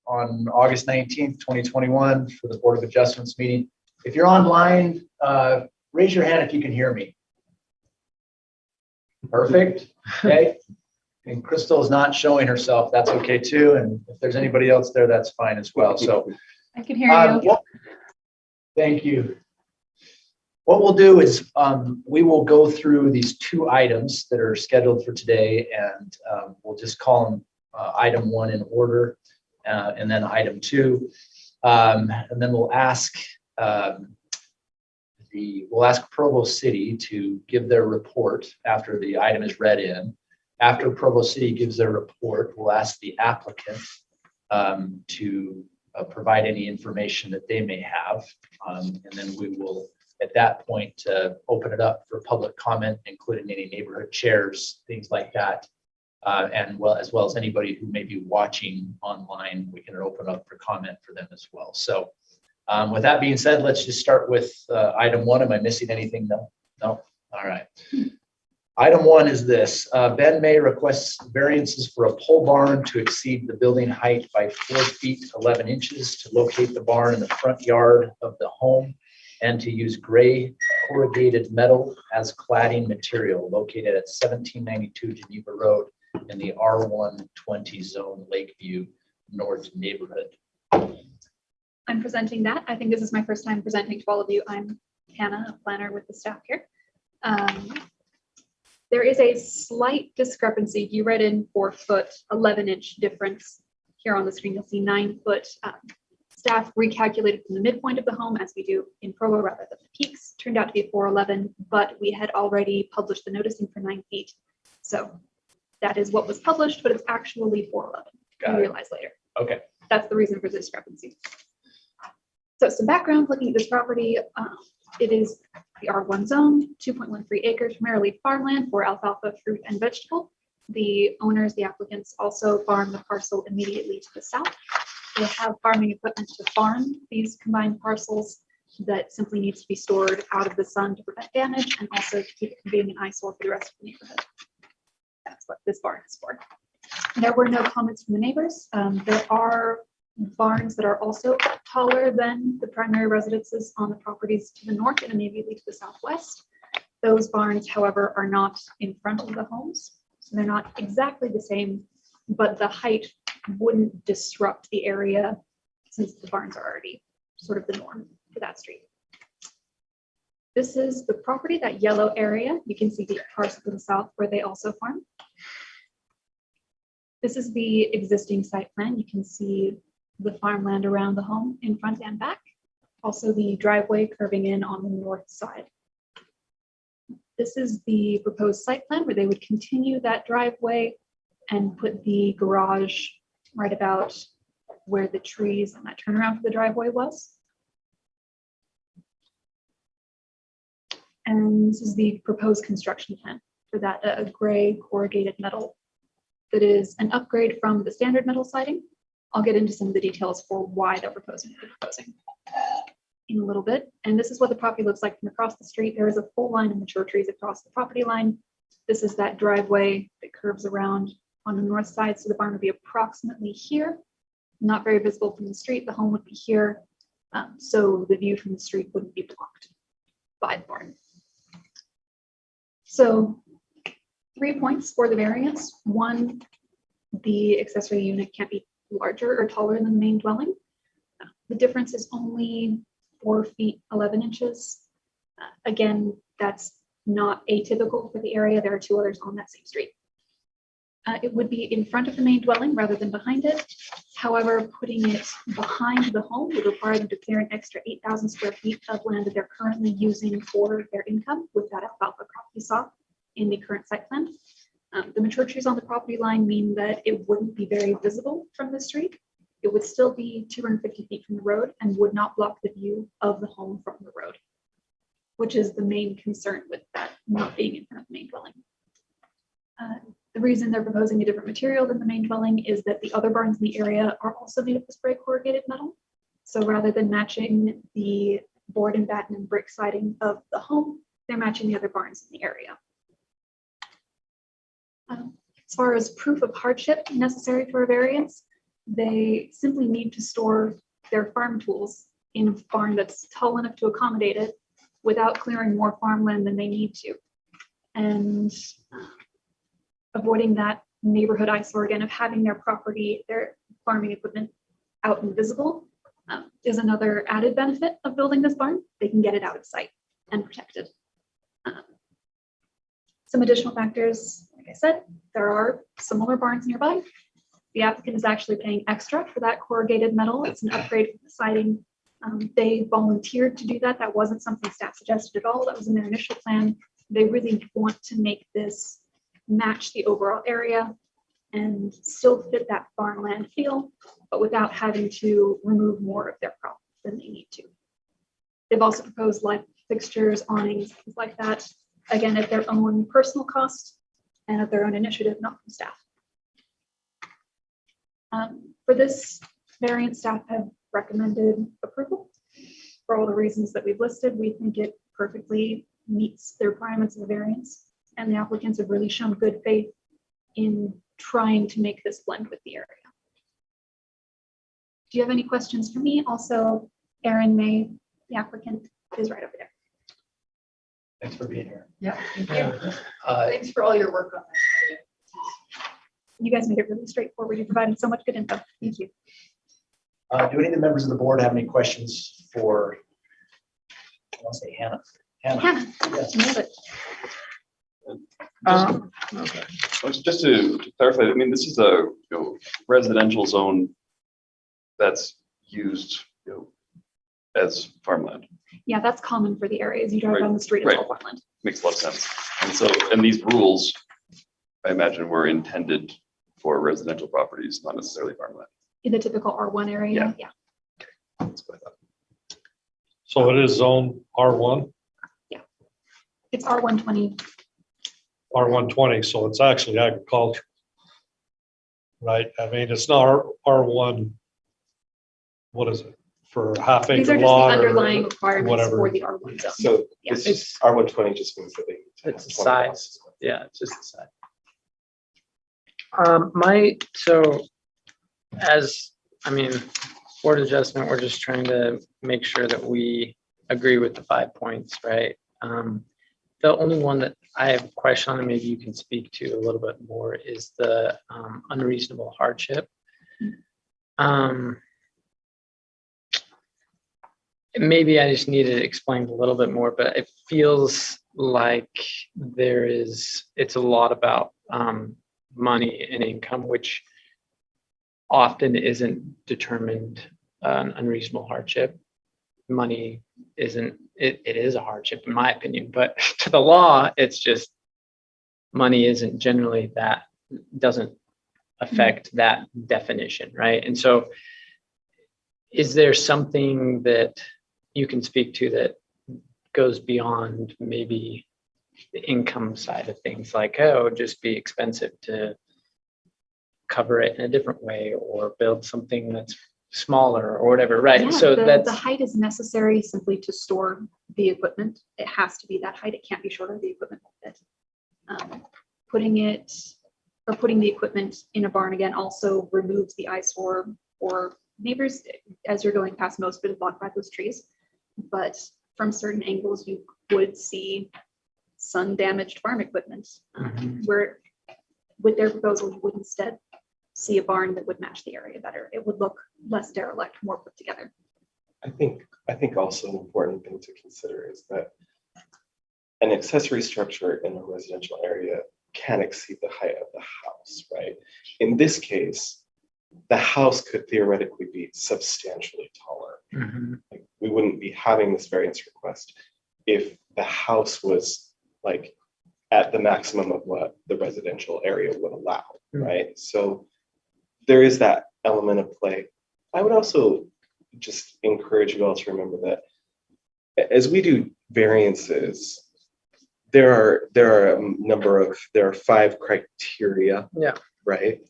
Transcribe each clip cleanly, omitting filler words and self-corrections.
On August 19th, 2021 for the Board of Adjustments meeting. If you're online, raise your hand if you can hear me. Perfect. Okay. And Crystal is not showing herself. That's okay too. And if there's anybody else there, that's fine as well. So I can hear you. Thank you. What we'll do is we will go through these two items that are scheduled for today, and we'll just call them item one in order, and then item two, and then we'll ask Provo City to give their report after the item is read in. After Provo City gives their report, we'll ask the applicant to provide any information that they may have, and then we will at that point open it up for public comment, including any neighborhood chairs, things like that. And as well as anybody who may be watching online, we can open up for comment for them as well. So with that being said, let's just start with item one. Am I missing anything? No? No? All right. Item one is this. Ben May requests variances for a pole barn to exceed the building height by 4 feet 11 inches to locate the barn in the front yard of the home and to use gray corrugated metal as cladding material located at 1792 Geneva Road in the R120 zone, Lakeview North neighborhood. I'm presenting that. I think this is my first time presenting to all of you. I'm Hannah, a planner with the staff here. There is a slight discrepancy. You read in 4 foot 11-inch difference. Here on the screen, you'll see 9 foot. Staff recalculated from the midpoint of the home, as we do in Provo, rather than the peaks. Turned out to be 411, but we had already published the noticing for 9 feet. So that is what was published, but it's actually 411. We realized later. Okay. That's the reason for the discrepancy. So some background, looking at this property, it is the R1 zone, 2.13 acres, primarily farmland for alfalfa, fruit, and vegetable. The owners, the applicants, also farm the parcel immediately to the south. They have farming equipment to farm these combined parcels that simply needs to be stored out of the sun to prevent damage and also to keep it from being an eyesore for the rest of the neighborhood. That's what this barn is for. There were no comments from the neighbors. There are barns that are also taller than the primary residences on the properties to the north and immediately to the southwest. Those barns, however, are not in front of the homes, so they're not exactly the same, but the height wouldn't disrupt the area since the barns are already sort of the norm for that street. This is the property, that yellow area. You can see the parcel to the south where they also farm. This is the existing site plan. You can see the farmland around the home in front and back. Also the driveway curving in on the north side. This is the proposed site plan where they would continue that driveway and put the garage right about where the trees and that turnaround for the driveway was. And this is the proposed construction plan for that gray corrugated metal that is an upgrade from the standard metal siding. I'll get into some of the details for why they're proposing in a little bit. And this is what the property looks like from across the street. There is a full line of mature trees across the property line. This is that driveway that curves around on the north side. So the barn would be approximately here, not very visible from the street. The home would be here. So the view from the street wouldn't be blocked by the barn. So 3 points for the variance. 1, the accessory unit can't be larger or taller than the main dwelling. The difference is only 4 feet 11 inches. Again, that's not atypical for the area. There are 2 others on that same street. It would be in front of the main dwelling rather than behind it. However, putting it behind the home would require them to clear an extra 8,000 square feet of land that they're currently using for their income with that alfalfa crop you saw in the current site plan. The mature trees on the property line mean that it wouldn't be very visible from the street. It would still be 250 feet from the road and would not block the view of the home from the road, which is the main concern with that not being in front of the main dwelling. The reason they're proposing a different material than the main dwelling is that the other barns in the area are also made of this gray corrugated metal. So rather than matching the board and batten and brick siding of the home, they're matching the other barns in the area. As far as proof of hardship necessary for a variance, they simply need to store their farm tools in a barn that's tall enough to accommodate it without clearing more farmland than they need to. And avoiding that neighborhood eyesore again of having their property, their farming equipment out and visible is another added benefit of building this barn. They can get it out of sight and protected. Some additional factors, like I said, there are similar barns nearby. The applicant is actually paying extra for that corrugated metal. It's an upgrade for the siding. They volunteered to do that. That wasn't something staff suggested at all. That was in their initial plan. They really want to make this match the overall area and still fit that farmland feel, but without having to remove more of their crop than they need to. They've also proposed light fixtures, awnings, things like that, again, at their own personal cost and at their own initiative, not from staff. For this variance, staff have recommended approval for all the reasons that we've listed. We think it perfectly meets the requirements of the variance, and the applicants have really shown good faith in trying to make this blend with the area. Do you have any questions for me? Also, Erin May, the applicant, is right over there. Thanks for being here. Yeah, thank you. Uh, Thanks for all your work on this. You guys made it really straightforward. You provided so much good info. Thank you. Do any of the members of the board have any questions for, I want to say Hannah? Hannah, Yes. nailed it. Okay. Well, just to clarify, I mean, this is a residential zone that's used as farmland. Yeah, that's common for the area. As you drive Right, down the street, it's all farmland. Makes a lot of sense. And so, and these rules, I imagine, were intended for residential properties, not necessarily farmland. In the typical R1 area, yeah. That's what I thought. So it is zone R1, It's R120. R120, so it's actually agriculture. Right, I mean, it's not R1, what is it, for half These are acre just the lot underlying or requirements whatever. for the R1 zone. So Yeah. this is R120 just means that they. It's the 20 size. Yeah, it's just the size. Board adjustment, we're just trying to make sure that we agree with the 5 points, right? The only one that I have a question on, and maybe you can speak to a little bit more, is the unreasonable hardship. Maybe I just need it explained a little bit more, but it feels like it's a lot about money and income, which often isn't determined an unreasonable hardship. Money isn't, it is a hardship in my opinion, but to the law, it's just money isn't generally that, doesn't affect that definition, right? And so is there something that you can speak to that goes beyond maybe the income side of things, like, oh, it would just be expensive to cover it in a different way or build something that's smaller or whatever, right? Yeah, So the height is necessary simply to store the equipment. It has to be that height. It can't be shorter. The equipment will fit. Putting the equipment in a barn again also removes the eyesore for neighbors as you're going past. Most of it is blocked by those trees, but from certain angles you would see sun damaged farm equipment where with their proposal you would instead see a barn that would match the area better. It would look less derelict, more put together. I think also an important thing to consider is that an accessory structure in a residential area can exceed the height of the house, right? In this case, the house could theoretically be substantially taller. Like, we wouldn't be having this variance request if the house was like at the maximum of what the residential area would allow, right? So there is that element of play. I would also just encourage you all to remember that as we do variances, there are 5 criteria, right?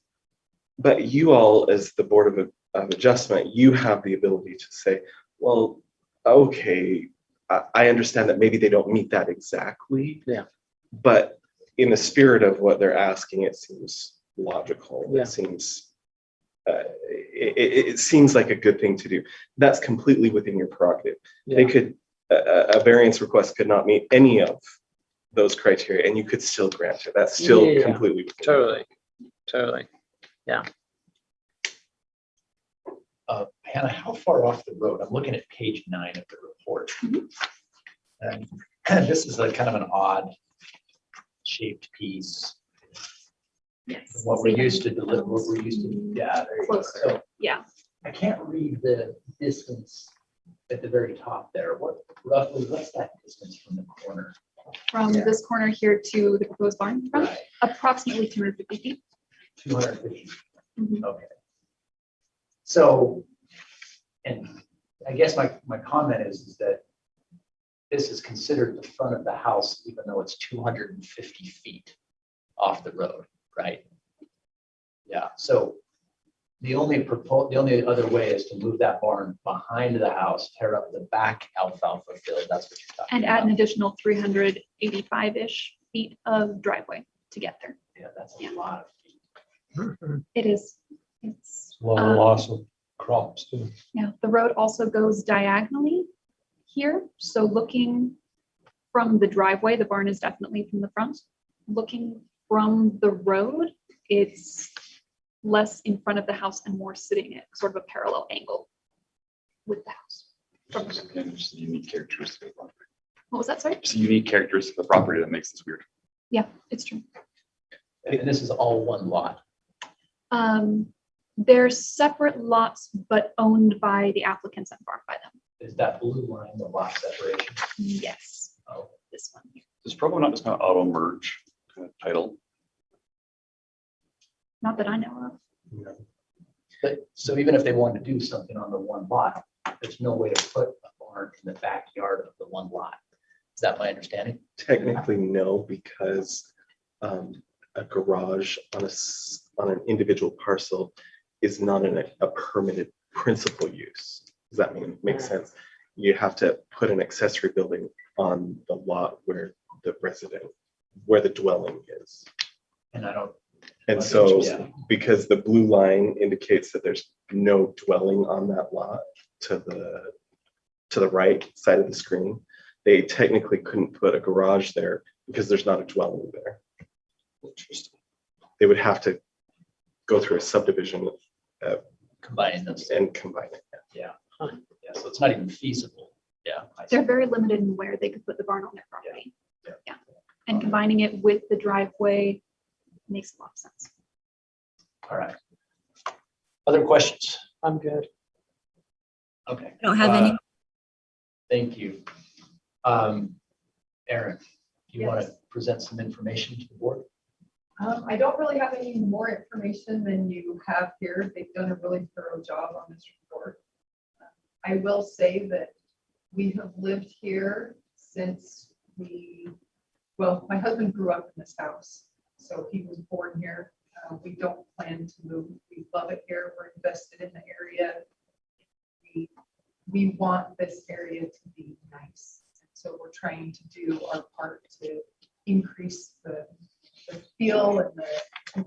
But you all, as the Board of Adjustment, you have the ability to say, well, okay, I understand that maybe they don't meet that exactly. Yeah. But in the spirit of what they're asking, it seems logical. Yeah. It seems it seems like a good thing to do. That's completely within your prerogative. They Yeah. could, a variance request could not meet any of those criteria and you could still grant it. That's still Yeah, completely. within your Totally, totally. Hannah, how far off the road? I'm looking at page 9 of the report. And this is a kind of an odd shaped piece. Yes. What we're used to deliver, what we're used to, yeah, there you go. Closer. So Yeah, I can't read the distance at the very top there. What roughly, what's that distance from the corner? from this corner here to the proposed barn front, Right, approximately 250 feet. 250. Mhm. Okay. So, and I guess my comment is that this is considered the front of the house, even though it's 250 feet off the road, right? Yeah, so the only other way is to move that barn behind the house, tear up the back alfalfa field. That's what you're talking And about. add an additional 385-ish feet of driveway to get there. Yeah, that's a Yeah. lot of feet. It is, it's, A lot of loss of crops too. yeah, the road also goes diagonally here. So looking from the driveway, the barn is definitely from the front. Looking from the road, it's less in front of the house and more sitting at sort of a parallel angle with the house. From the road. Again, just a unique characteristic of the property. What was that, sorry? Just a unique characteristic of the property that makes this weird. Yeah, it's true. And this is all one lot. They're separate lots, but owned by the applicants and farmed by them. Is that blue line the lot separation? Yes, Oh, this one here. Does Provo not just kind of auto merge kind of title? Not that I know of. but so even if they wanted to do something on the one lot, there's no way to put a barn in the backyard of the one lot. Is that my understanding? Technically, no, because a garage on an individual parcel is not a permitted principal use. Does that make sense? You have to put an accessory building on the lot where the dwelling is. And I don't. And so, Yeah. because the blue line indicates that there's no dwelling on that lot to the right side of the screen, they technically couldn't put a garage there because there's not a dwelling there. Interesting. They would have to go through a subdivision Combining those. and combine it. Yeah, so it's not even feasible. Yeah. I see. They're very limited in where they could put the barn on their property. Yeah. Yeah. And combining it with the driveway makes a lot of sense. All right. Other questions? I'm good. Okay. I don't have any. Thank you. Aaron, do you want to Yes. present some information to the board? I don't really have any more information than you have here. They've done a really thorough job on this report. I will say that we have lived here since my husband grew up in this house, so he was born here. We don't plan to move. We love it here. We're invested in the area. We want this area to be nice. So we're trying to do our part to increase the feel and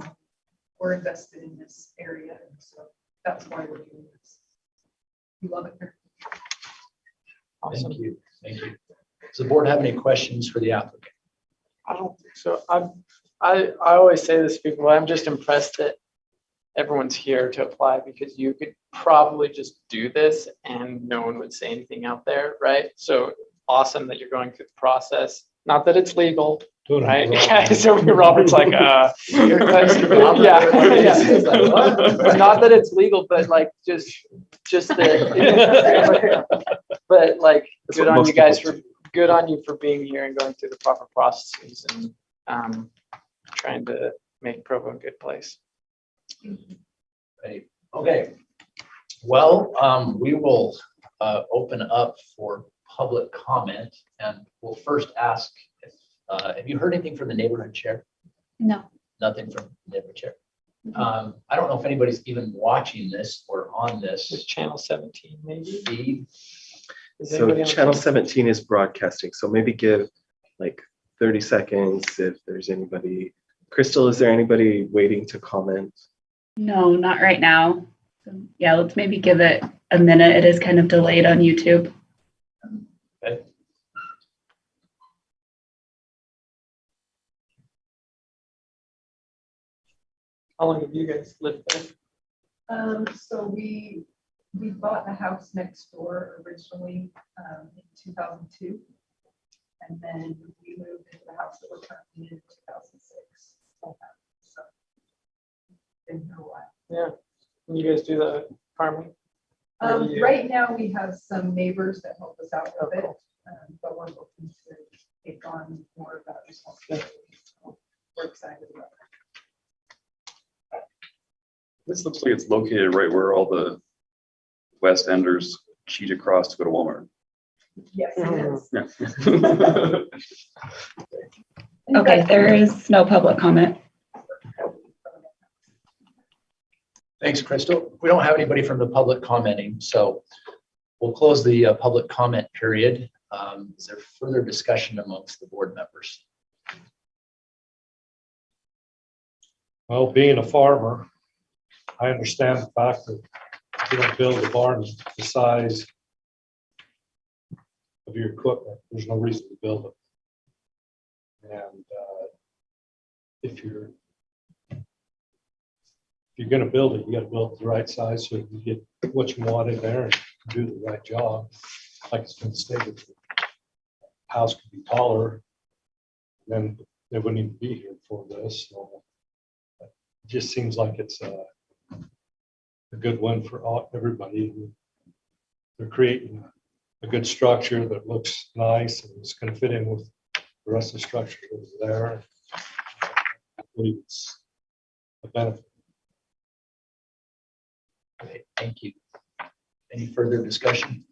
we're invested in this area. And so that's why we're doing this. We love it here. Awesome. Thank you. Thank you. Does the board have any questions for the applicant? I don't think so. I always say this to people, I'm just impressed that everyone's here to apply because you could probably just do this and no one would say anything out there, right? So awesome that you're going through the process. Not that it's legal, Doing it right? wrong. Yeah, so Robert's like, Yeah. yeah. Like, what? Not that it's legal, but like just that. But like, That's good what on most you guys people for good on you for being here and going through the proper processes and trying to make Provo a good place. Right. Okay. Well, we will open up for public comment and we'll first ask if, have you heard anything from the neighborhood chair? No. Nothing from the neighborhood chair. I don't know if anybody's even watching this or on Is this channel 17 maybe? feed. Is So anybody on channel 17 is broadcasting, so maybe give like 30 seconds if there's anybody. Crystal, is there anybody waiting to comment? No, not right now. So, yeah, let's maybe give it a minute. It is kind of delayed on YouTube. How long have you guys lived there? So we bought the house next door originally in 2002. And then we moved into the house that we're currently in 2006. So been here a while. Yeah. And you guys do the farming? Or do you- Right now, we have some neighbors that help us out with it, cool. but we're looking to take on more of that responsibility. So we're excited about it. This looks like it's located right where all the West Enders cheat across to go to Walmart. Yes, it is. Yeah. Okay, there is no public comment. Thanks, Crystal. We don't have anybody from the public commenting, so we'll close the public comment period. Is there further discussion amongst the board members? Well, being a farmer, I understand the fact that you don't build a barn the size of your equipment. There's no reason to build it. And if you're going to build it, you got to build it the right size so you get what you want in there and do the right job. Like it's been stated, the house could be taller, then they wouldn't even be here for this. So it just seems like it's a good win for everybody. They're creating a good structure that looks nice and it's going to fit in with the rest of the structure that's there. I believe it's a benefit. Okay, thank you. Any further discussion?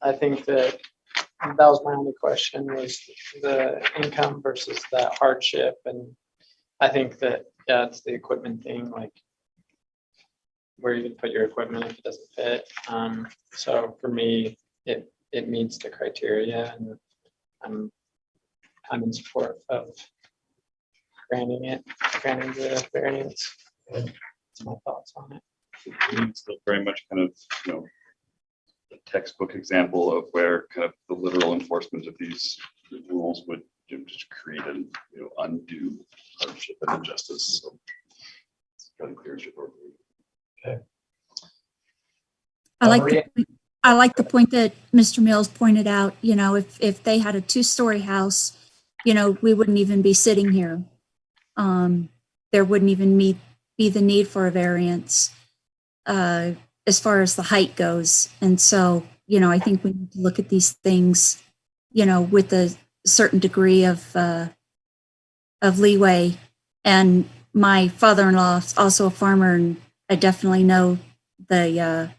I think that was my only question, was the income versus the hardship. And I think that, yeah, it's the equipment thing, like where you put your equipment if it doesn't fit. So for me, it meets the criteria, and I'm in support of granting the variance. That's my thoughts on it. It's still very much kind of, the textbook example of where kind of the literal enforcement of these rules would just create an undue hardship and injustice. So it's fairly clear as your board. I like the point that Mr. Mills pointed out. If they had a 2-story house, we wouldn't even be sitting here. There wouldn't even be the need for a variance as far as the height goes. And so, I think we need to look at these things, with a certain degree of leeway. And my father-in-law is also a farmer, and I definitely know the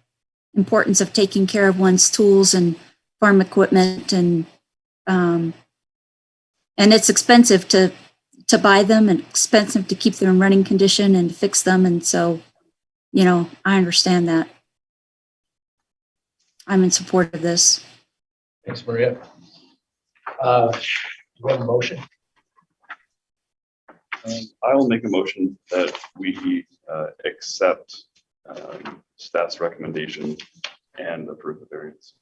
importance of taking care of one's tools and farm equipment, and it's expensive to buy them and expensive to keep them in running condition and fix them. And so, I understand that. I'm in support of this. Thanks, Maria. Do we have a motion? I will make a motion that we accept staff's recommendation and approve the variance.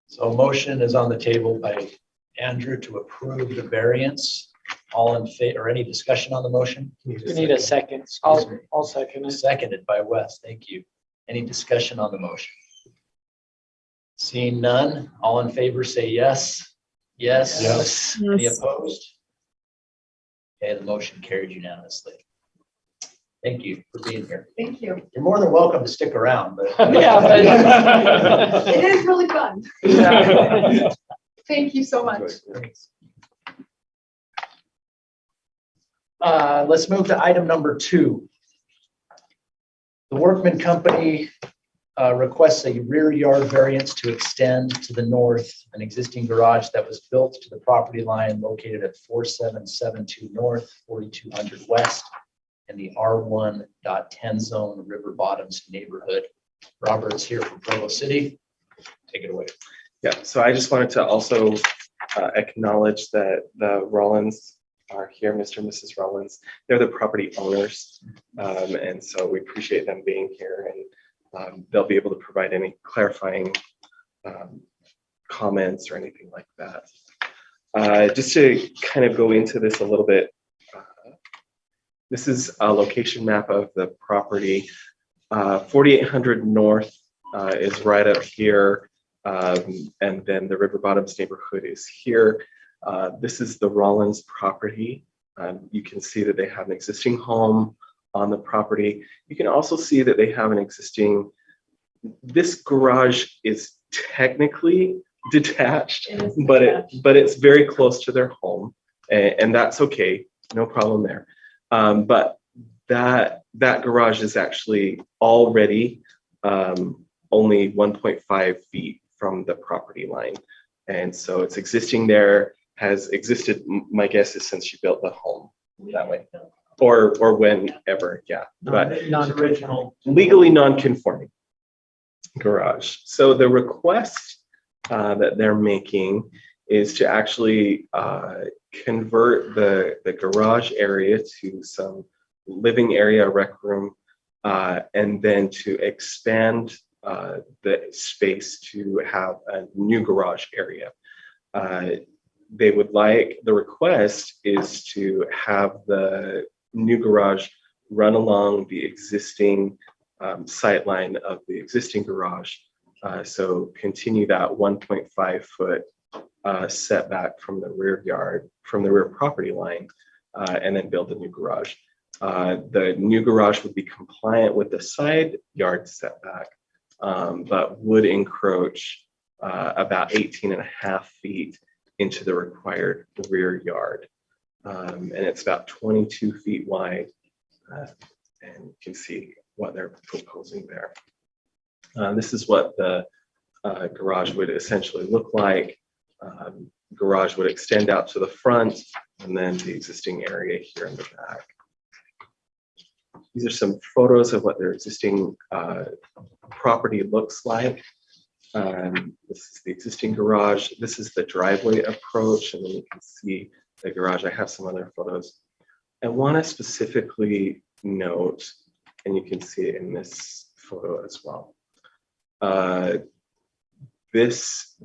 So a motion is on the table by Andrew to approve the variance. All in favor, or any discussion on the motion? We need a second. I'll second it. Seconded by Wes. Thank you. Any discussion on the motion? Seeing none, all in favor say yes. Yes. Yes. Any Yes. opposed? Okay, the motion carried unanimously. Thank you for being here. Thank you. You're more than welcome to stick around, but. It is really fun. Yeah. Thank you so much. Let's move to item number 2. The Workman Company requests a rear yard variance to extend to the north an existing garage that was built to the property line located at 4772 North, 4200 West in the R1.10 zone, River Bottoms neighborhood. Robert's here from Provo City. Take it away. Yeah, so I just wanted to also acknowledge that the Rollins are here, Mr. and Mrs. Rollins. They're the property owners. And so we appreciate them being here, and they'll be able to provide any clarifying comments or anything like that. Just to kind of go into this a little bit, this is a location map of the property. 4800 North is right up here, and then the River Bottoms neighborhood is here. This is the Rollins property. You can see that they have an existing home on the property. You can also see that they have an existing, this garage is technically detached, but it's very close to their home, and that's okay, no problem there. But that garage is actually already only 1.5 feet from the property line, and so it's existing there, has existed. My guess is since you built the home that way, or whenever, yeah. But Non-original. legally non-conforming garage. So the request that they're making is to actually convert the garage area to some living area, rec room, and then to expand the space to have a new garage area. They would like, the request is to have the new garage run along the existing sight line of the existing garage. So continue that 1.5 foot setback from the rear yard, from the rear property line, and then build a new garage. The new garage would be compliant with the side yard setback, but would encroach about 18.5 feet into the required rear yard. And it's about 22 feet wide, and you can see what they're proposing there. This is what the garage would essentially look like. Garage would extend out to the front, and then the existing area here in the back. These are some photos of what their existing property looks like. This is the existing garage. This is the driveway approach, and then you can see the garage. I have some other photos. I want to specifically note, and you can see it in this photo as well. This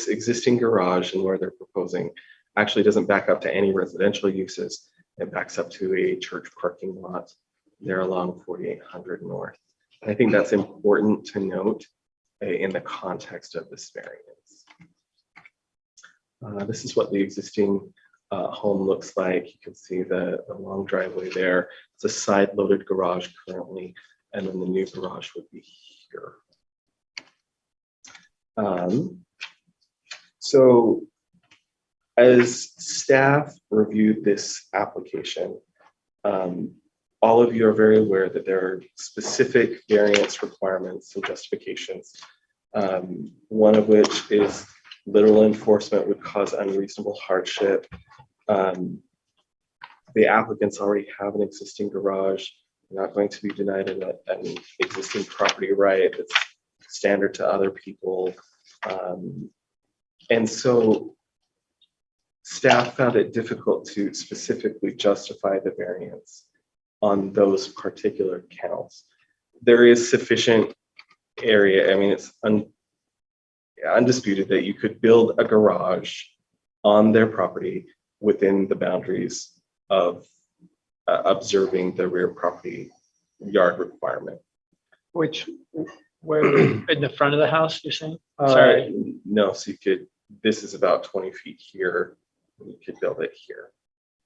existing garage and where they're proposing actually doesn't back up to any residential uses. It backs up to a church parking lot there along 4800 North. And I think that's important to note in the context of this variance. This is what the existing home looks like. You can see the long driveway there. It's a side loaded garage currently, and then the new garage would be here. So as staff reviewed this application, all of you are very aware that there are specific variance requirements and justifications, one of which is literal enforcement would cause unreasonable hardship. The applicants already have an existing garage. They're not going to be denied an existing property right that's standard to other people. And so staff found it difficult to specifically justify the variance on those particular counts. There is sufficient area. I mean, it's undisputed that you could build a garage on their property within the boundaries of observing the rear property yard requirement. Where in the front of the house, you're saying? Sorry. No, so you could, this is about 20 feet here. You could build it here.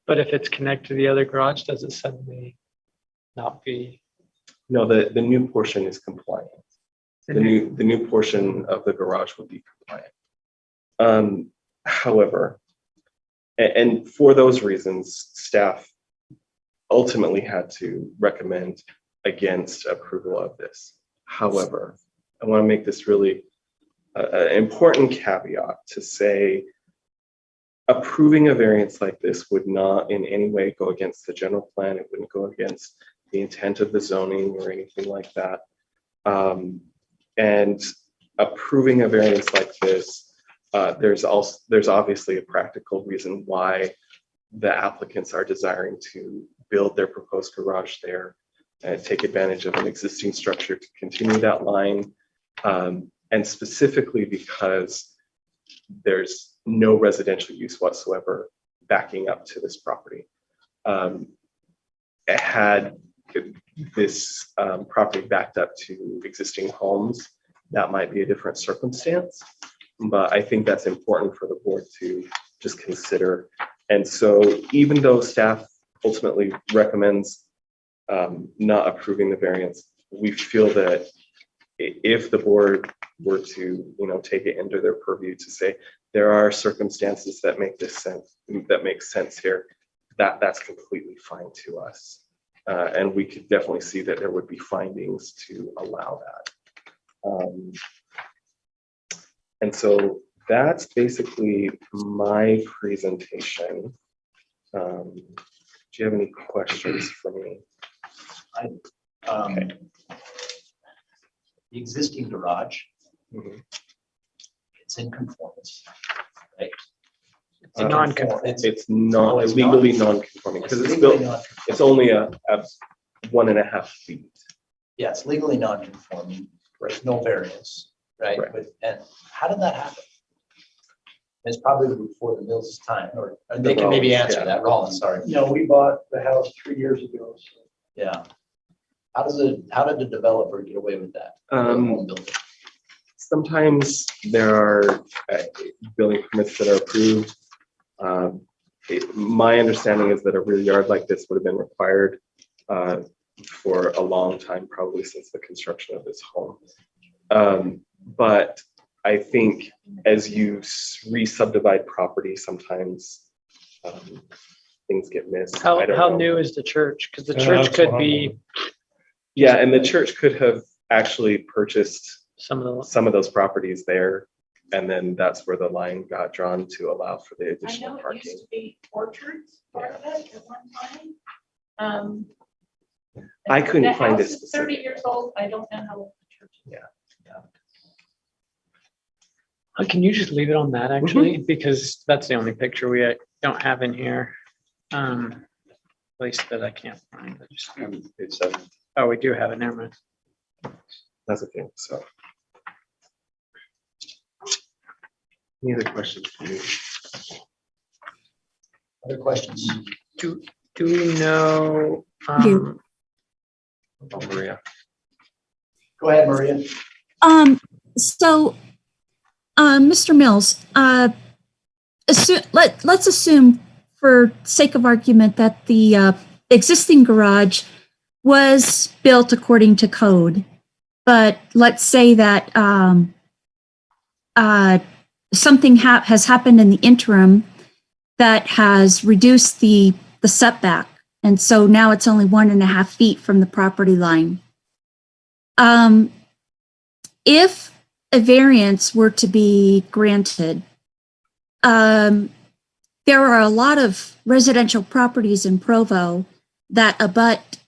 But if it's connected to the other garage, does it suddenly not be? No, the new portion is compliant. The new portion of the garage would be compliant. However, and for those reasons, staff ultimately had to recommend against approval of this. However, I want to make this really an important caveat to say approving a variance like this would not in any way go against the general plan. It wouldn't go against the intent of the zoning or anything like that. And approving a variance like this, there's obviously a practical reason why the applicants are desiring to build their proposed garage there and take advantage of an existing structure to continue that line. And specifically because there's no residential use whatsoever backing up to this property. Had this property backed up to existing homes, that might be a different circumstance. But I think that's important for the board to just consider. And so even though staff ultimately recommends not approving the variance, we feel that if the board were to, take it into their purview to say there are circumstances that make this sense, that makes sense here, that's completely fine to us. And we could definitely see that there would be findings to allow that. And so that's basically my presentation. Do you have any questions for me? The existing garage, Mhm. it's in conformance, right? It's a non-conforming. It's not Oh, it's legally not? non-conforming because it's legally built. non- It's only a 1.5 feet. Yeah, it's legally non-conforming. There's no variance, right? Right. And how did that happen? It's probably before the Mills' time, or they can maybe Rollins, answer yeah. that. Rollins, sorry. No, we bought the house 3 years ago. So. Yeah. How did the developer get away with that? Home builder. Sometimes there are building permits that are approved. My understanding is that a rear yard like this would have been required for a long time, probably since the construction of this home. But I think as you re-subdivide property, sometimes things get missed. I don't How know. new is the church? Because the Yeah, church that's could what I'm be Yeah, and the church could have actually purchased some of the, some of those properties there. And then that's where the line got drawn to allow for the I additional know it parking. used to be orchards part of it at one time. I couldn't the find house it is 30 specific. years old. I don't know how old the church is. can you just leave it on that actually? Because that's the only picture we don't have in here. At least that I can't find. Page 7. Oh, we do have it, never mind. That's okay, so. Any other questions for me? Other questions? Do we know? Do. Oh, Maria. Go ahead, Maria. So, Mr. Mills, let's assume for sake of argument that the existing garage was built according to code, but let's say that something has happened in the interim that has reduced the setback, and so now it's only 1.5 feet from the property line. If a variance were to be granted, there are a lot of residential properties in Provo that abut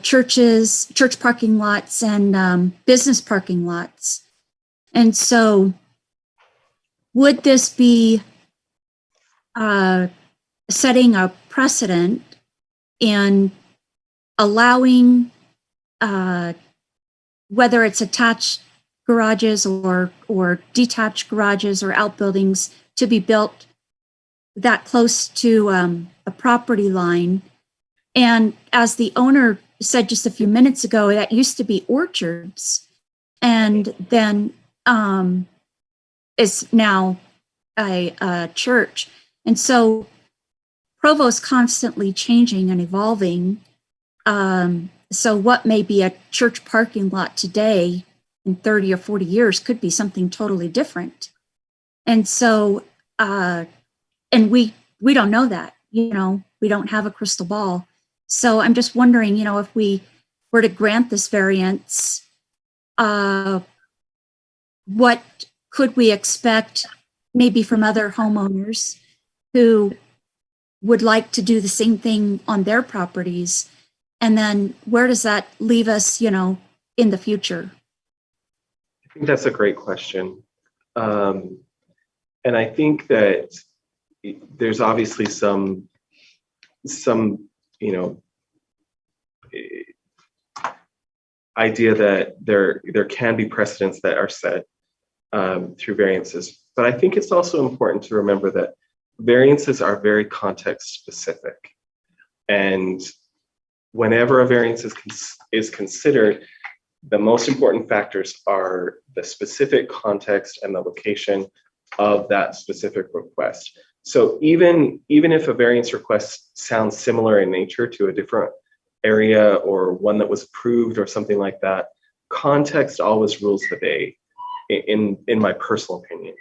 church parking lots and business parking lots. And so would this be setting a precedent in allowing whether it's attached garages or detached garages or outbuildings to be built that close to a property line? And as the owner said just a few minutes ago, that used to be orchards, and then is now a church. And so Provo's constantly changing and evolving. So what may be a church parking lot today in 30 or 40 years could be something totally different. And so, and we don't know that, we don't have a crystal ball. So I'm just wondering, if we were to grant this variance, what could we expect maybe from other homeowners who would like to do the same thing on their properties? And then where does that leave us, in the future? I think that's a great question. And I think that there's obviously some, you know, idea that there can be precedents that are set through variances. But I think it's also important to remember that variances are very context specific. And whenever a variance is considered, the most important factors are the specific context and the location of that specific request. So even if a variance request sounds similar in nature to a different area or one that was approved or something like that, context always rules the day, in my personal opinion,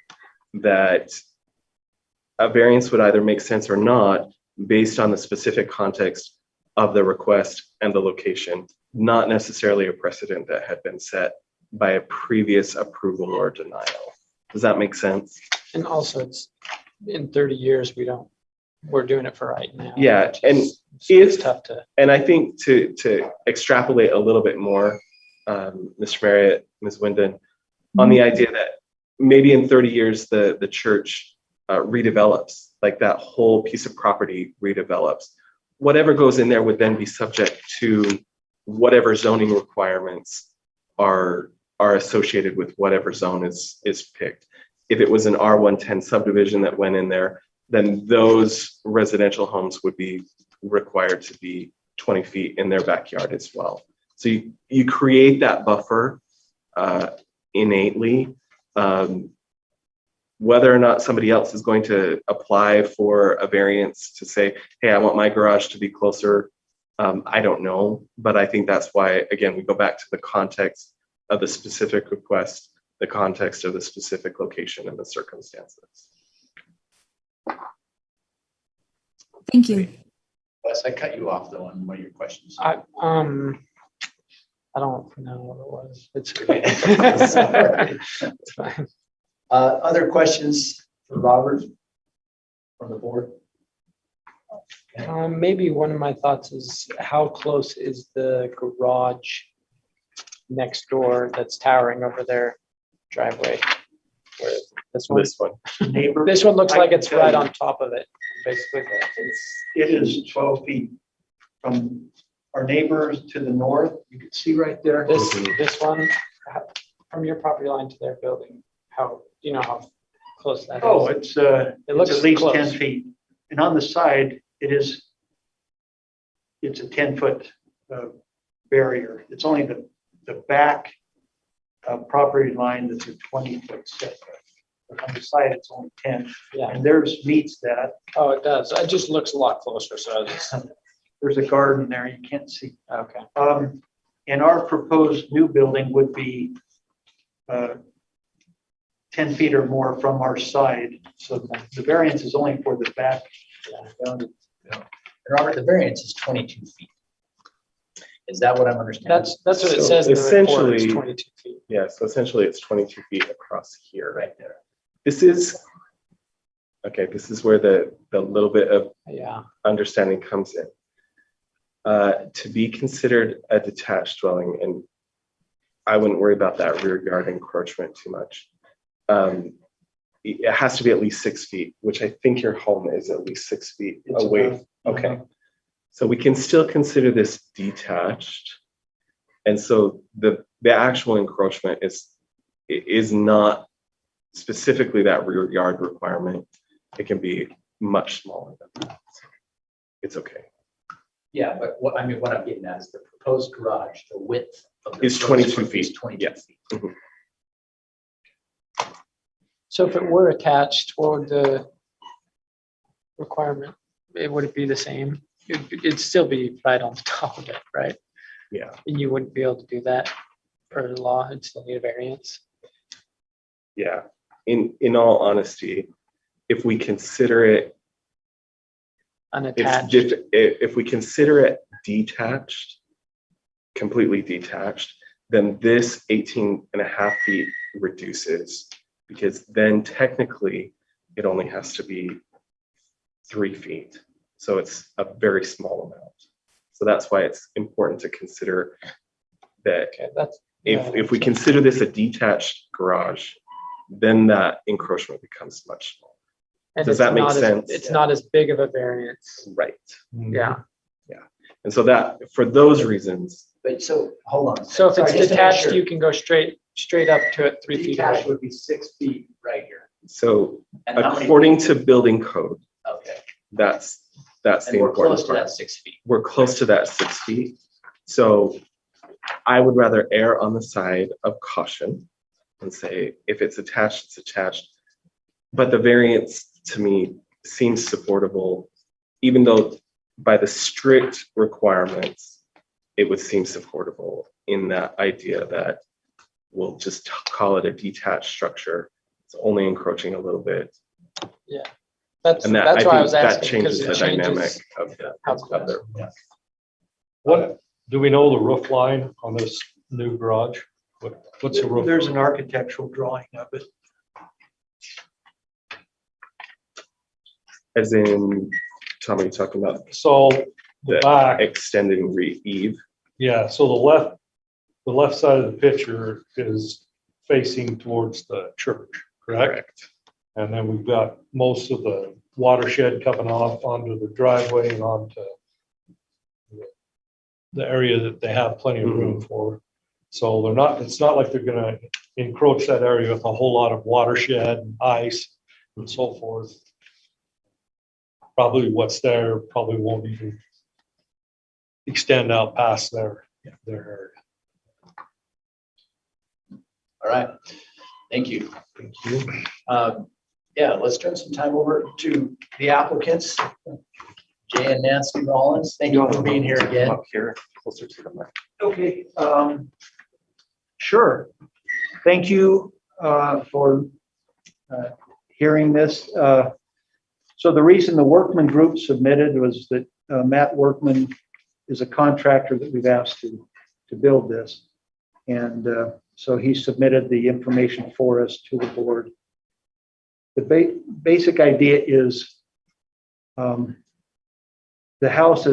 that a variance would either make sense or not based on the specific context of the request and the location, not necessarily a precedent that had been set by a previous approval or denial. Does that make sense? And also it's in 30 years, we're doing it for right now. Yeah, which and it's tough to. And I think to extrapolate a little bit more, Mr. Marriott, Ms. Wyndon, on the idea that maybe in 30 years, the church redevelops, like that whole piece of property redevelops. Whatever goes in there would then be subject to whatever zoning requirements are associated with whatever zone is picked. If it was an R110 subdivision that went in there, then those residential homes would be required to be 20 feet in their backyard as well. So you create that buffer innately. Whether or not somebody else is going to apply for a variance to say, hey, I want my garage to be closer, I don't know. But I think that's why, again, we go back to the context of the specific request, the context of the specific location and the circumstances. Thank you. Wes, I cut you off though on one of your questions. I don't know what it was. It's okay. Sorry. It's fine. Other questions for Robert from the board? Maybe one of my thoughts is how close is the garage next door that's towering over their driveway? Where this one? This one. Neighbor. This one looks I like can it's tell right you. on top of it, basically. It is 12 feet from our neighbors to the north. You can see right there. This one, from your property line to their building, how, do you know how close that is? Oh, it's looks at least close. 10 feet. And on the side, it's a 10-foot barrier. It's only the back property line that's a 20-foot setback. But on the side, it's only 10. Yeah. And theirs meets that. Oh, it does. It just looks a lot closer. So it's There's a garden there you can't see. okay. And our proposed new building would be 10 feet or more from our side. So the variance is only for the back. And Robert, the variance is 22 feet. Is that what I'm understanding? That's what it So says in the report. It's essentially- 22 feet. Yeah, so essentially it's 22 feet across here. Right there. This is where the little bit of Yeah. understanding comes in. To be considered a detached dwelling, and I wouldn't worry about that rear yard encroachment too much. It has to be at least 6 feet, which I think your home is at least 6 feet It's away. about- Okay. So we can still consider this detached. And so the actual encroachment is not specifically that rear yard requirement. It can be much smaller than that. So it's okay. Yeah, but what I'm getting at is the proposed garage, the width of the Is proposed 22 roof is feet, 22 yes. feet. So if it were attached, what would the requirement, would it be the same? It'd still be right on the top of it, right? Yeah. And you wouldn't be able to do that per the law. It'd still need a variance. Yeah. In all honesty, if we consider it Unattached. if we consider it detached, completely detached, then this 18.5 feet reduces, because then technically it only has to be 3 feet. So it's a very small amount. So that's why it's important to consider that Okay, that's. if we consider this a detached garage, then that encroachment becomes much smaller. And Does it's that make not as- sense? It's not as big of a variance. Right. Yeah. And so that, for those reasons, But so, hold on. So if Sorry, it's just to make detached, sure. you can go straight up to it 3 feet Detached away. would be 6 feet right here. so And how many? according to building code, Okay, that's and the we're important close to part. that 6 feet. We're close to that 6 feet. So I would rather err on the side of caution and say, if it's attached, it's attached. But the variance to me seems supportable, even though by the strict requirements, it would seem supportable in that idea that we'll just call it a detached structure. It's only encroaching a little bit. That's And that, why I think was that asking, changes because the it dynamic changes. of the, how of close. the, What, do we know the roof line on this new garage? What's the roof? There's an architectural drawing of it. as in, Tom, are you talking about So the the back, extending eave? yeah, so the left side of the picture is facing towards the church, correct? And then we've got most of the watershed coming off onto the driveway and onto the area that they have plenty of room for. So they're not, it's not like they're gonna encroach that area with a whole lot of watershed and ice and so forth. Probably what's there probably won't even extend out past their area. All right, thank you. Yeah, let's turn some time over to the applicants. Jay and Nancy Rollins, thank you for being here again. Up here, closer to the mic. Okay, sure. Thank you for hearing this. So the reason the Workman Group submitted was that Matt Workman is a contractor that we've asked to build this. And so he submitted the information for us to the board. The basic idea is the house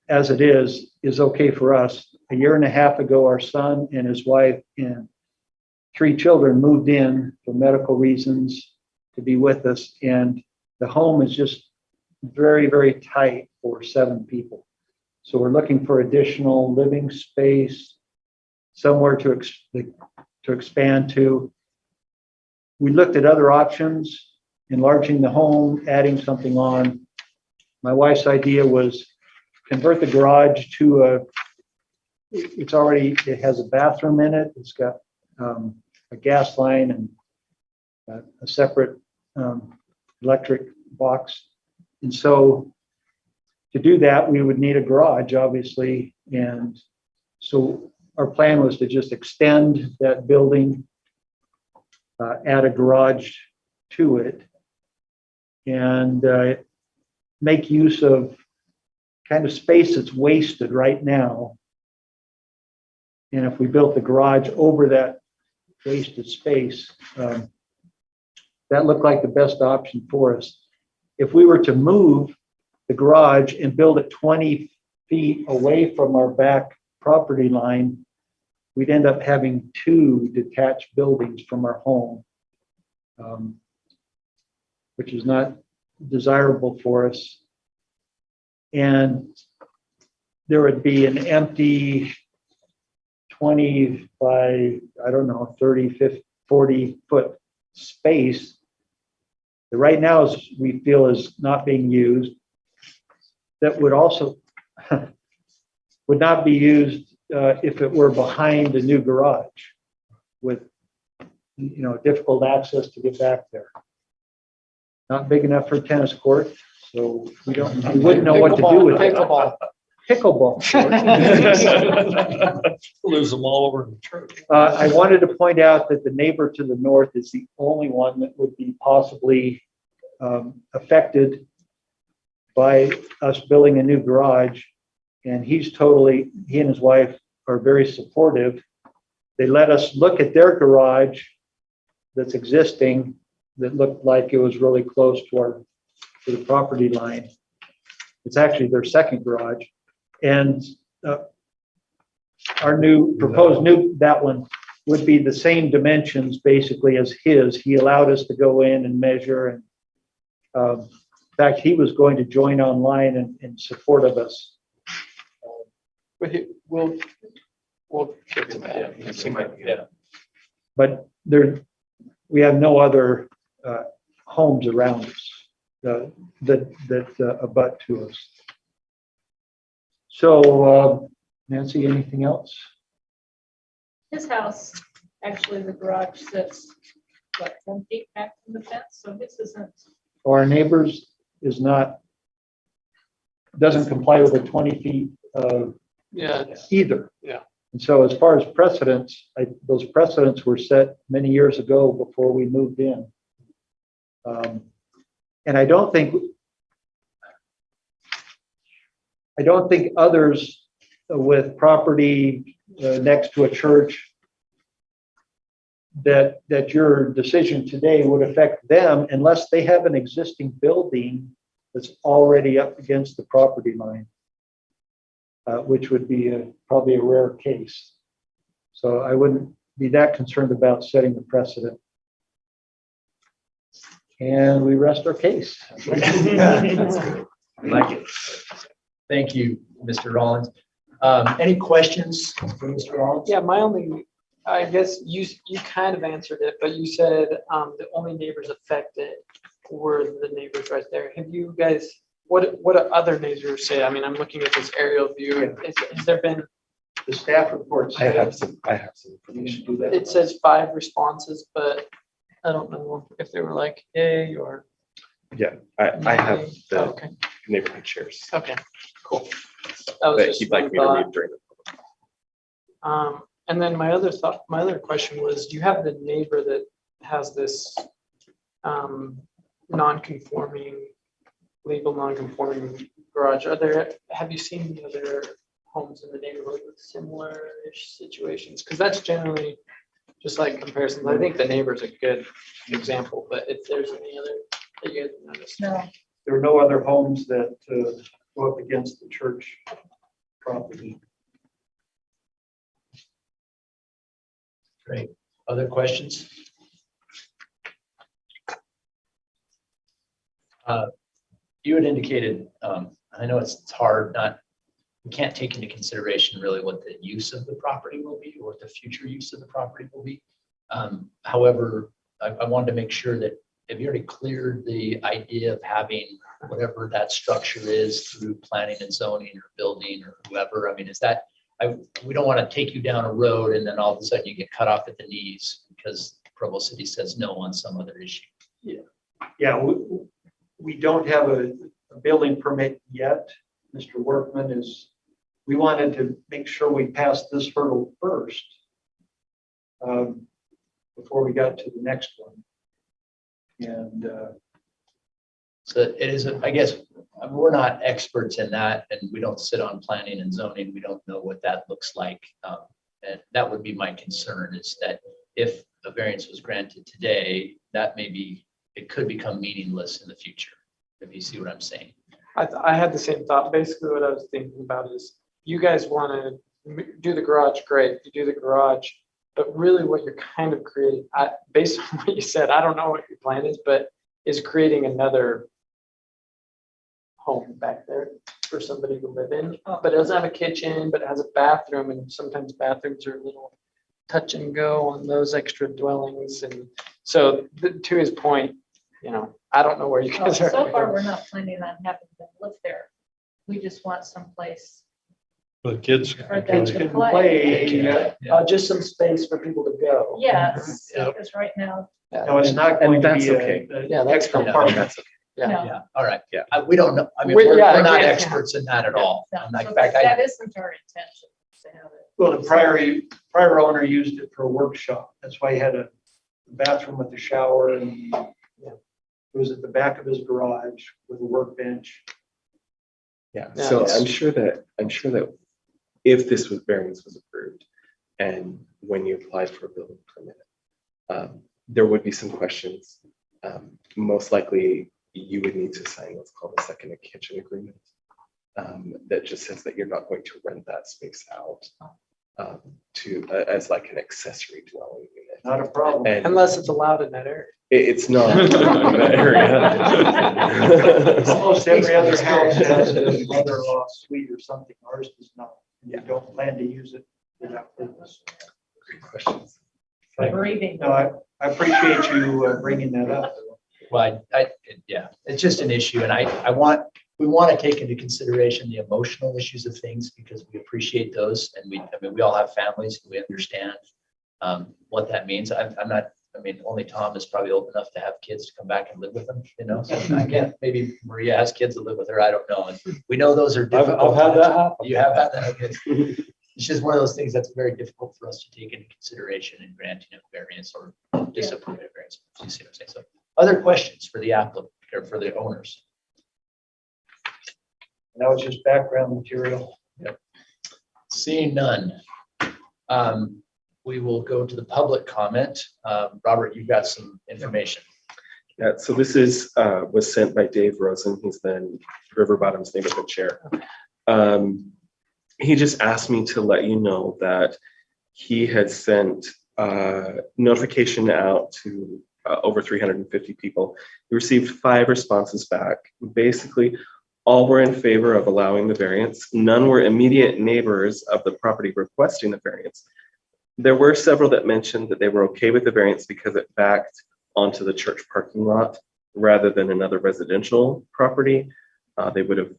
as it is okay for us. A year and a half ago, our son and his wife and 3 children moved in for medical reasons to be with us. And the home is just very, very tight for 7 people. So we're looking for additional living space, somewhere to expand to. We looked at other options, enlarging the home, adding something on. My wife's idea was convert the garage to it has a bathroom in it. It's got a gas line and a separate electric box. And so to do that, we would need a garage, obviously. And so our plan was to just extend that building, add a garage to it, and make use of kind of space that's wasted right now. And if we built the garage over that wasted space, that looked like the best option for us. If we were to move the garage and build it 20 feet away from our back property line, we'd end up having 2 detached buildings from our home, which is not desirable for us. And there would be an empty 20 by, I don't know, 30, 50, 40 foot space that right now we feel is not being used, that would also would not be used if it were behind a new garage with, difficult access to get back there. Not big enough for a tennis court, so we wouldn't know what to do with it. Pickleball. Lose them all over in the church. I wanted to point out that the neighbor to the north is the only one that would be possibly affected by us building a new garage. And he and his wife are very supportive. They let us look at their garage that's existing that looked like it was really close to the property line. It's actually their second garage. And our that one would be the same dimensions basically as his. He allowed us to go in and measure, In fact, he was going to join online in support of us. But we'll get to that. Yeah. But there, we have no other homes around us that abut to us. So Nancy, anything else? His house, actually, the garage sits, what, 10 feet back from the fence, so this isn't, Our neighbors is not, doesn't comply with the 20 feet Yeah. either. Yeah. And so as far as precedents, those precedents were set many years ago before we moved in. And I don't think others with property next to a church that your decision today would affect them unless they have an existing building that's already up against the property line, which would be probably a rare case. So I wouldn't be that concerned about setting the precedent. And we rest our case. I like it. Thank you, Mr. Rollins. Any questions for Mr. Rollins? Yeah, my only, I guess you kind of answered it, but you said the only neighbors affected were the neighbors right there. Have you guys, what do other neighbors say? I mean, I'm looking at this aerial view. Has there been? The staff reports. I have some You information. should do that. It says 5 responses, but I don't know if they were like yay or. Yeah, I have nay. the Okay, neighborhood chairs okay, cool. That was that just he'd like one me to thought. read during the. And then my other question was, you have the neighbor that has this non-conforming, legal non-conforming garage. Have you seen the other homes in the neighborhood with similar-ish situations? Because that's generally just like comparisons. I think the neighbor's a good example, but if there's any other that you guys noticed. no. There are no other homes that go up against the church property. Great. Other questions? You had indicated, I know it's hard, we can't take into consideration really what the use of the property will be or what the future use of the property will be. However, I wanted to make sure that, have you already cleared the idea of having whatever that structure is through planning and zoning or building or whoever? I mean, is that, we don't want to take you down a road and then all of a sudden you get cut off at the knees because Provo City says no on some other issue. Yeah, we don't have a building permit yet. Mr. Workman we wanted to make sure we passed this hurdle first before we got to the next one. And So it is, I guess, we're not experts in that and we don't sit on planning and zoning. We don't know what that looks like. And that would be my concern, is that if a variance was granted today, that it could become meaningless in the future, if you see what I'm saying. I had the same thought. Basically what I was thinking about is you guys want to do the garage, great, you do the garage, but really what you're kind of creating, based on what you said, I don't know what your plan is, but is creating another home back there for somebody to live in. But it doesn't have a kitchen, but it has a bathroom, and sometimes bathrooms are a little touch and go on those extra dwellings. And so to his point, I don't know where you guys are. So far, we're not planning on having them live there. We just want someplace The kids. for them kids to can play. play. Just some space for people to go. Yes, Yep. because right now, No, it's not And going to that's be okay. Yeah, that's extra fine. parking. That's okay. Yeah. no. Yeah, all right. Yeah. We don't know. I mean, We- we're yeah, not yeah. experts in that at all. No, And like, so in fact, that isn't our intention to have it. Well, the prior owner used it for a workshop. That's why he had a bathroom with a shower, and it was at the back of his garage with a workbench. Yeah, Yeah. so I'm sure that if this variance was approved and when you applied for a building permit, there would be some questions. Most likely you would need to sign what's called a second kitchen agreement. That just says that you're not going to rent that space out as like an accessory dwelling unit. Not a problem. And Unless it's allowed in that area. It's not in that area. Almost every other house has a mother-in-law suite or something. Ours does not. And you don't plan to use it for that purpose. Great questions. Breathing. No, I appreciate you bringing that up. Well, yeah, it's just an issue and we want to take into consideration the emotional issues of things because we appreciate those. And we all have families and we understand what that means. Only Tom is probably old enough to have kids to come back and live with them, so I can't, maybe Maria has kids that live with her. I don't know. And we know those are difficult. I've had that times. happen. You have had that. Okay. It's just one of those things that's very difficult for us to take into consideration in granting a variance or disapproving a variance. You see what I'm saying? So other questions for the applicant or for the owners? That was just background material. Yep. Seeing none. We will go to the public comment. Robert, you've got some information. Yeah, so this was sent by Dave Rosen. He's the River Bottoms neighborhood chair. He just asked me to let you know that he had sent notification out to over 350 people. He received 5 responses back. Basically, all were in favor of allowing the variance. None were immediate neighbors of the property requesting the variance. There were several that mentioned that they were okay with the variance because it backed onto the church parking lot rather than another residential property. They would have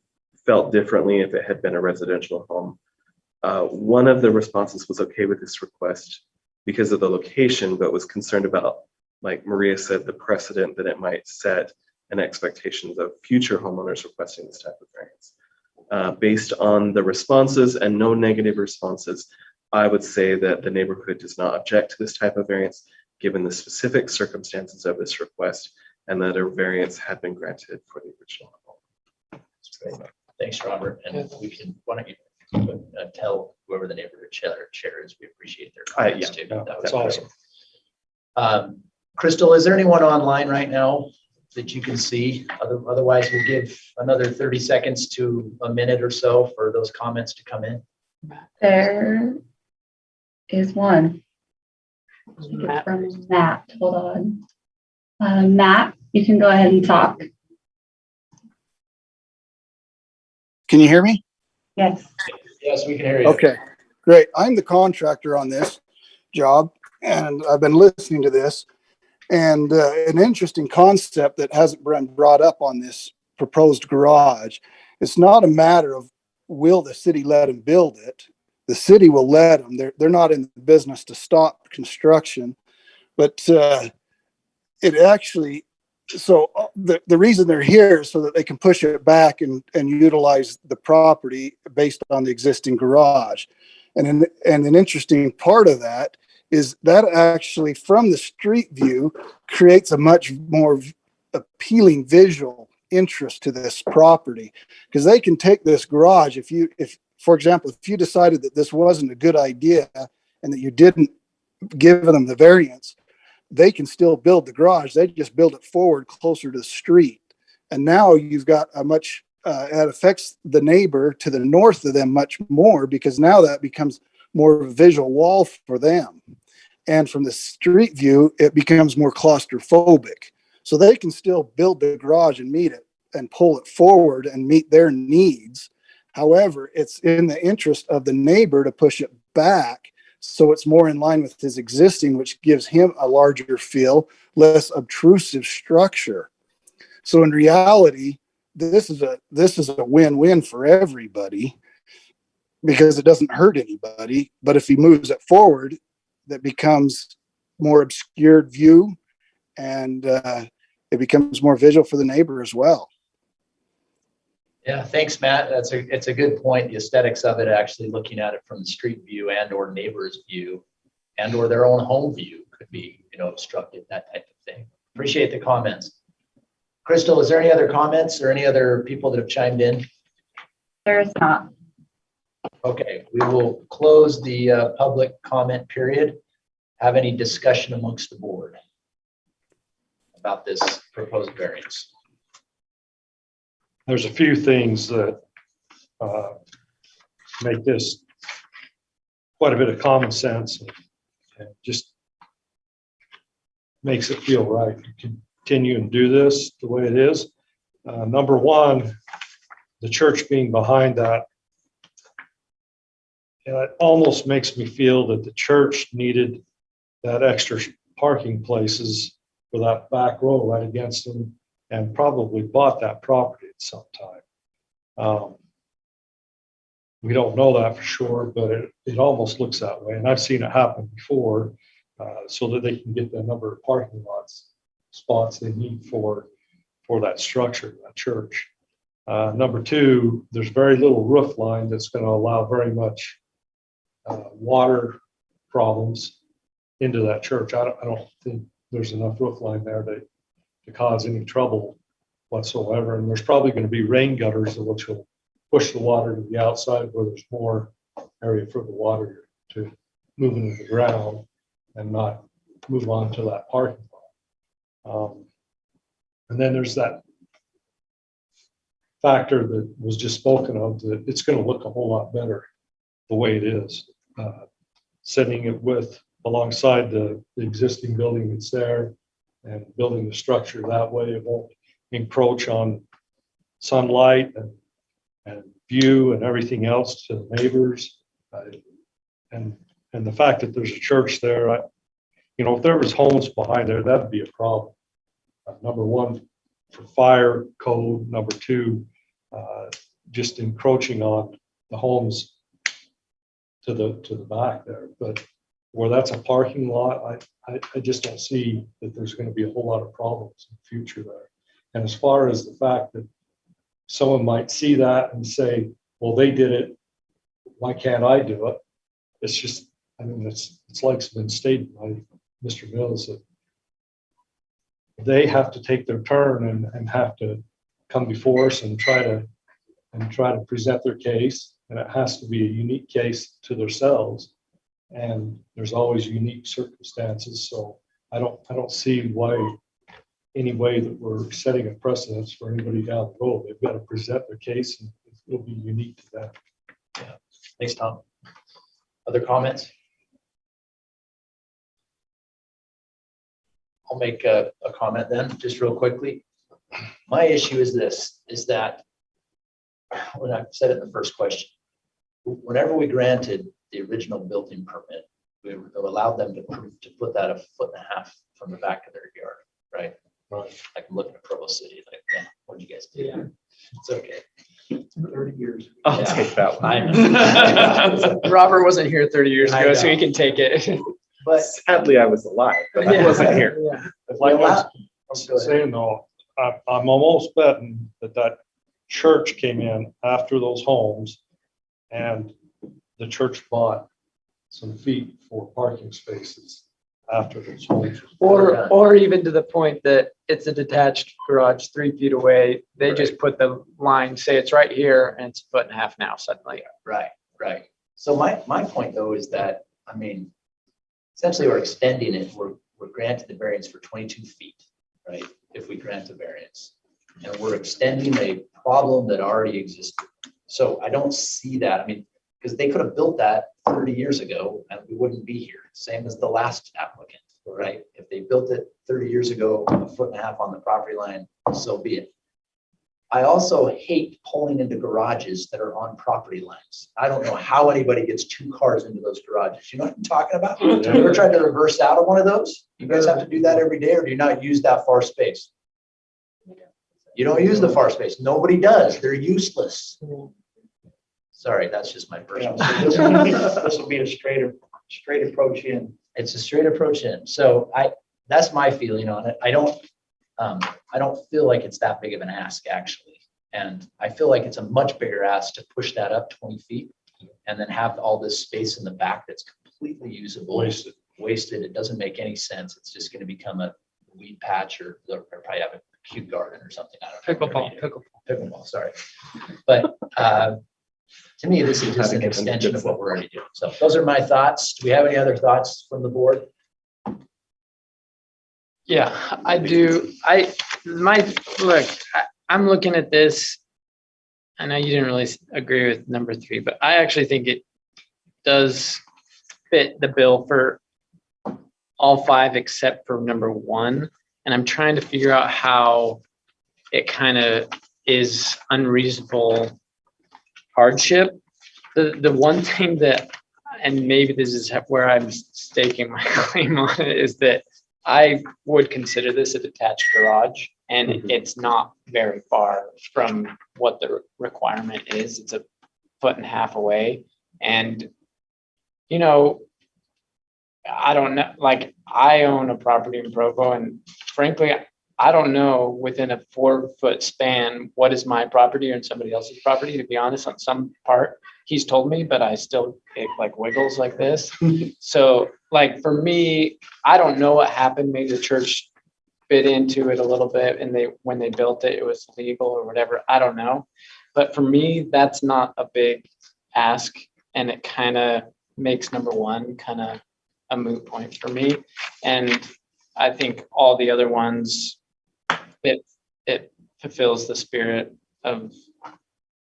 felt differently if it had been a residential home. One of the responses was okay with this request because of the location, but was concerned about, like Maria said, the precedent that it might set and expectations of future homeowners requesting this type of variance. Based on the responses and no negative responses, I would say that the neighborhood does not object to this type of variance, given the specific circumstances of this request, and that a variance had been granted for the original home. Thanks, Robert. And why don't you tell whoever the neighborhood chair is, we appreciate their comments too. Yeah, That that's was great. Crystal, is there anyone online right now that you can see? Otherwise, we'll give another 30 seconds to a minute or so for those comments to come in. There is one. I think it's from Matt. Hold on. Matt, you can go ahead and talk. Can you hear me? Yes. Yes, we can hear you. Okay, great. I'm the contractor on this job and I've been listening to this. And an interesting concept that hasn't been brought up on this proposed garage. It's not a matter of will the city let them build it. The city will let them. They're not in the business to stop construction, but it actually, so the reason they're here is so that they can push it back and utilize the property based on the existing garage. And an interesting part of that is that actually from the street view creates a much more appealing visual interest to this property, because they can take this garage if for example, if you decided that this wasn't a good idea and that you didn't give them the variance, they can still build the garage. They just build it forward closer to the street. And now you've got a much, that affects the neighbor to the north of them much more, because now that becomes more of a visual wall for them. And from the street view, it becomes more claustrophobic. So they can still build the garage and meet it and pull it forward and meet their needs. However, it's in the interest of the neighbor to push it back so it's more in line with his existing, which gives him a larger feel, less obtrusive structure. So in reality, this is a win-win for everybody because it doesn't hurt anybody. But if he moves it forward, that becomes more obscured view, and it becomes more visual for the neighbor as well. Yeah, thanks, Matt. It's a good point. The aesthetics of it, actually looking at it from the street view and or neighbor's view and or their own home view could be, obstructed, that type of thing. Appreciate the comments. Crystal, is there any other comments or any other people that have chimed in? There is not. Okay, we will close the public comment period. Have any discussion amongst the board about this proposed variance? There's a few things that make this quite a bit of common sense and just makes it feel right to continue and do this the way it is. Number one, the church being behind that, it almost makes me feel that the church needed that extra parking places for that back row right against them, and probably bought that property at some time. We don't know that for sure, but it almost looks that way. And I've seen it happen before, so that they can get the number of parking spots they need for that structure, that church. Number two, there's very little roof line that's going to allow very much water problems into that church. I don't think there's enough roof line there to cause any trouble whatsoever. And there's probably going to be rain gutters which will push the water to the outside where there's more area for the water to move into the ground and not move on to that parking lot. And then there's that factor that was just spoken of, that it's going to look a whole lot better the way it is. Setting it alongside the existing building that's there and building the structure that way, it won't encroach on sunlight and view and everything else to the neighbors. And the fact that there's a church there, if there was homes behind there, that'd be a problem. Number one, for fire code. Number two, just encroaching on the homes to the back there. But where that's a parking lot, I just don't see that there's going to be a whole lot of problems in the future there. And as far as the fact that someone might see that and say, well, they did it, why can't I do it? It's just, it's like it's been stated by Mr. Mills, that they have to take their turn and have to come before us and try to present their case. And it has to be a unique case to themselves. And there's always unique circumstances. So I don't see any way that we're setting a precedence for anybody down the road. They've got to present their case and it'll be unique to them. Yeah. Thanks, Tom. Other comments? I'll make a comment then, just real quickly. My issue is that when I said it in the first question, whenever we granted the original building permit, we allowed them to put that 1.5 feet from the back of their yard, right? Right. I can look at Provo City, like, yeah, what'd you guys do? Yeah. It's okay. 30 years. I'll Yeah. take that one. I know. Robert wasn't here 30 years I ago, so know. he can take it. But Sadly, I was alive, but I wasn't here. Yeah. like Like I was go ahead. saying though, I'm almost betting that church came in after those homes, and the church bought some feet for parking spaces after those homes. Or even to the point that it's a detached garage 3 feet away. They just put the line, say it's right here, and it's 1.5 feet now suddenly. Right. So my point though is that, essentially we're extending it. We're granted the variance for 22 feet, right? If we grant a variance, and we're extending a problem that already existed. So I don't see that. Because they could have built that 30 years ago and we wouldn't be here. Same as the last applicant, right? If they built it 30 years ago, 1.5 feet on the property line, so be it. I also hate pulling into garages that are on property lines. I don't know how anybody gets 2 cars into those garages. You know what I'm talking about? You ever tried to reverse out of one of those? You guys have to do that every day, or do you not use that far space? You don't use the far space. Nobody does. They're useless. Sorry, that's just my personal. This will be a straight approach in. It's a straight approach in. So that's my feeling on it. I don't feel like it's that big of an ask, actually. And I feel like it's a much bigger ask to push that up 20 feet and then have all this space in the back that's completely usable. Wasted. It doesn't make any sense. It's just going to become a weed patch or probably have a cute garden or something. I don't know. Pickleball, sorry. But to me, this is just an extension of what we're already doing. So those are my thoughts. Do we have any other thoughts from the board? Yeah, I do. I'm looking at this. I know you didn't really agree with number 3, but I actually think it does fit the bill for all 5 except for number 1. And I'm trying to figure out how it kind of is unreasonable hardship. The one thing that, and maybe this is where I'm staking my claim on it, is that I would consider this a detached garage, and it's not very far from what the requirement is. It's a 1.5 feet away. And, you know, I don't know, like, I own a property in Provo, and frankly, I don't know within a 4-foot span what is my property and somebody else's property. To be honest, on some part, he's told me, but I still, it like wiggles like this. So like for me, I don't know what happened. Maybe the church bit into it a little bit, and when they built it, it was legal or whatever. I don't know. But for me, that's not a big ask, and it kind of makes number 1 kind of a moot point for me. And I think all the other ones, it fulfills the spirit of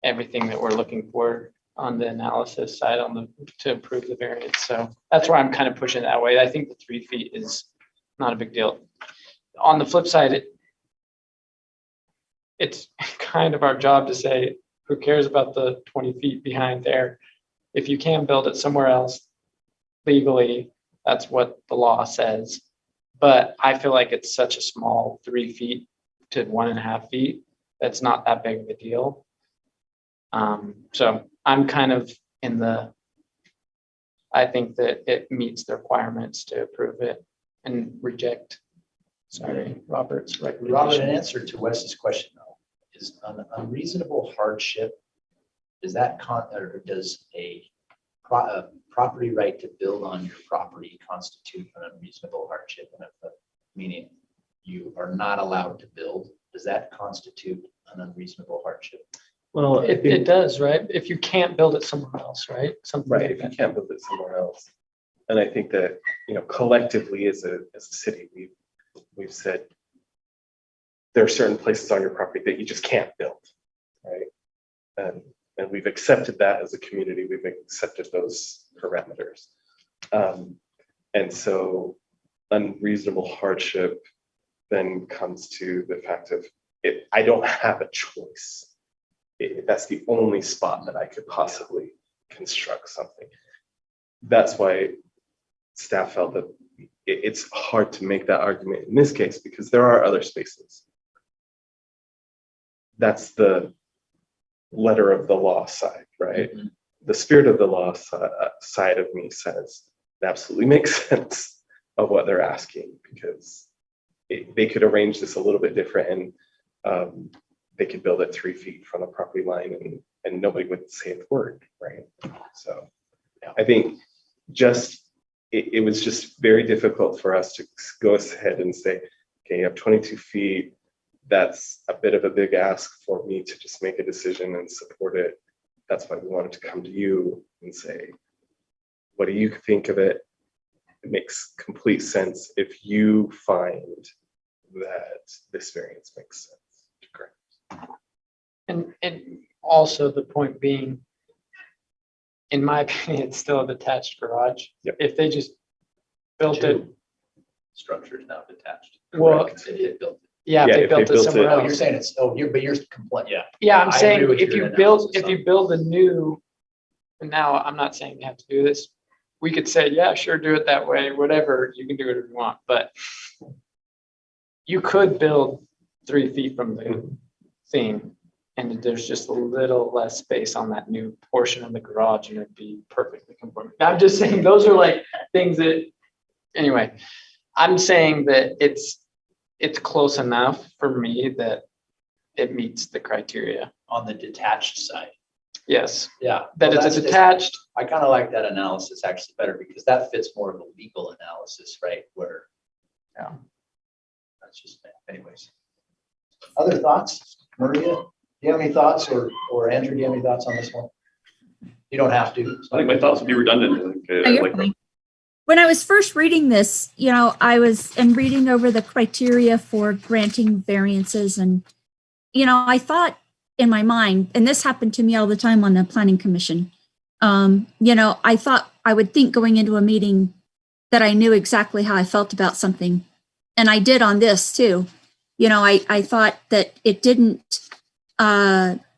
everything that we're looking for on the analysis side to improve the variance. So that's where I'm kind of pushing that way. I think the 3 feet is not a big deal. On the flip side, it's kind of our job to say, who cares about the 20 feet behind there? If you can build it somewhere else legally, that's what the law says. But I feel like it's such a small 3 feet to 1.5 feet. That's not that big of a deal. So I'm kind of I think that it meets the requirements to approve it and reject, Robert's recommendation. Robert, in answer to Wes's question though, is an unreasonable hardship, does a property right to build on your property constitute an unreasonable hardship? And meaning you are not allowed to build, does that constitute an unreasonable hardship? Well, It does, right? If you can't build it somewhere else, right? Something right, like if you that. can't build it somewhere else. And I think that, collectively as a city, we've said there are certain places on your property that you just can't build, right? And we've accepted that as a community. We've accepted those parameters. And so unreasonable hardship then comes to the fact of I don't have a choice. That's the only spot that I could possibly construct something. That's why staff felt that it's hard to make that argument in this case because there are other spaces. That's the letter of the law side, right? Mm-hmm. The spirit of the law side of me says it absolutely makes sense of what they're asking because they could arrange this a little bit different and they could build it 3 feet from the property line and nobody would say a word, right? So yeah. I think it was just very difficult for us to go ahead and say, okay, you have 22 feet. That's a bit of a big ask for me to just make a decision and support it. That's why we wanted to come to you and say, what do you think of it? It makes complete sense if you find that this variance makes sense. Great. And also the point being, in my opinion, it's still a detached garage. Yep. If they just built it. Structure is now detached. Well, Correct, if they built it. Yeah, if they built it somewhere Oh, else. you're saying it's, but you're complete, yeah. Yeah, I'm I saying agree with if your you build analysis a new, and now I'm not saying you have to do this. We could say, yeah, sure, do it that way, whatever, you can do whatever you want, but you could build 3 feet from the thing, and there's just a little less space on that new portion of the garage, and it'd be perfectly conforming. I'm just saying those are like things that, anyway, I'm saying that it's close enough for me that it meets the criteria. on the detached side. Yes, Yeah. that Well, it's that's a detached. I kind of like that analysis actually better because that fits more of a legal analysis, right? Where, Yeah. That's just, anyways. Other thoughts? Maria, do you have any thoughts or Andrew, do you have any thoughts on this one? You don't have to. I think my thoughts would be redundant. No, you're fine. When I was first reading this, I was reading over the criteria for granting variances and, I thought in my mind, and this happened to me all the time on the planning commission, I thought I would think going into a meeting, that I knew exactly how I felt about something. And I did on this too. You know, I thought that it didn't